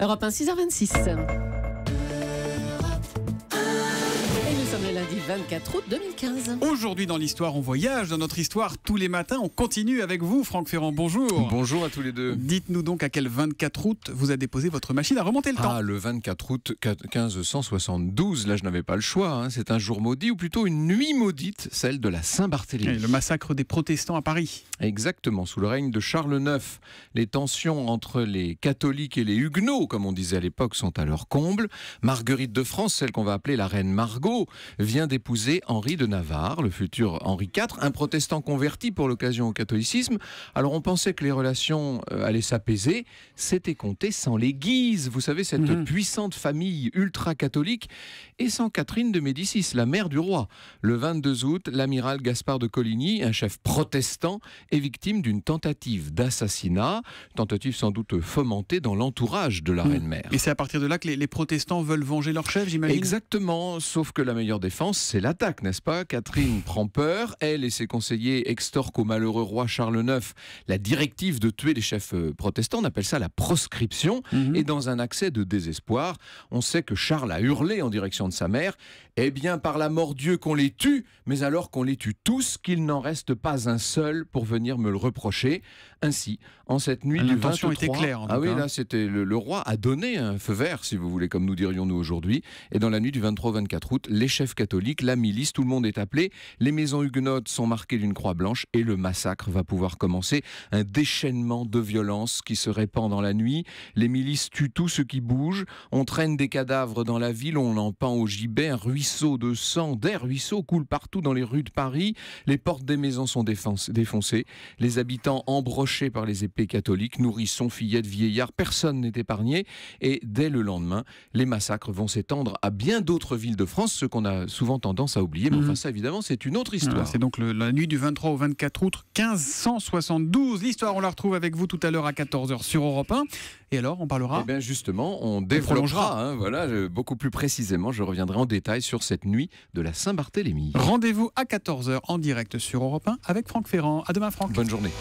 Europe 1, 6h26. Et nous sommes le lundi 24 août 2015. Aujourd'hui dans l'histoire, on voyage dans notre histoire tous les matins. On continue avec vous, Franck Ferrand. Bonjour. Bonjour à tous les deux. Dites-nous donc à quel 24 août vous a déposé votre machine à remonter le temps. Ah, le 24 août 1572, là je n'avais pas le choix. Hein. C'est un jour maudit ou plutôt une nuit maudite, celle de la Saint-Barthélemy. Le massacre des protestants à Paris. Exactement, sous le règne de Charles IX. Les tensions entre les catholiques et les huguenots, comme on disait à l'époque, sont à leur comble. Marguerite de France, celle qu'on va appeler la reine Margot, vient d'épouser Henri de Navarre, le futur Henri IV, un protestant converti pour l'occasion au catholicisme. Alors on pensait que les relations allaient s'apaiser. C'était compté sans les Guises, vous savez, cette puissante famille ultra-catholique, et sans Catherine de Médicis, la mère du roi. Le 22 août, l'amiral Gaspard de Coligny, un chef protestant, est victime d'une tentative d'assassinat, tentative sans doute fomentée dans l'entourage de la reine-mère. Et c'est à partir de là que les protestants veulent venger leur chef, j'imagine. Exactement, sauf que la meilleure défense, c'est l'attaque, n'est-ce pas? Catherine prend peur, elle et ses conseillers extorquent au malheureux roi Charles IX la directive de tuer les chefs protestants, on appelle ça la proscription, et dans un accès de désespoir, on sait que Charles a hurlé en direction de sa mère, eh bien par la mort Dieu qu'on les tue, mais alors qu'on les tue tous, qu'il n'en reste pas un seul pour venir me le reprocher. Ainsi, en cette nuit du 23... était claire, en tout ah oui, cas. là, c'était le roi a donné un feu vert, si vous voulez, comme nous dirions nous aujourd'hui. Et dans la nuit du 23 au 24 août, les chefs catholiques, la milice, tout le monde est appelé. Les maisons huguenotes sont marquées d'une croix blanche et le massacre va pouvoir commencer. Un déchaînement de violence qui se répand dans la nuit. Les milices tuent tout ce qui bouge. On traîne des cadavres dans la ville, on en pend au gibet. Un ruisseau de sang, des ruisseaux coulent partout dans les rues de Paris. Les portes des maisons sont défoncées. Les habitants embrochés par les épées catholiques, nourrissons, fillettes, vieillards, personne n'est épargné. Et dès le lendemain, les massacres vont s'étendre à bien d'autres villes de France, ce qu'on a souvent tendance à oublier. Mais enfin, ça, évidemment, c'est une autre histoire. C'est donc la nuit du 23 au 24 août 1572. L'histoire, on la retrouve avec vous tout à l'heure à 14h sur Europe 1. Et alors, on parlera... Eh bien, justement, on développera. Voilà, beaucoup plus précisément, je reviendrai en détail sur cette nuit de la Saint-Barthélemy. Rendez-vous à 14h en direct sur Europe 1 avec Franck Ferrand. À demain, Franck. Bonne journée.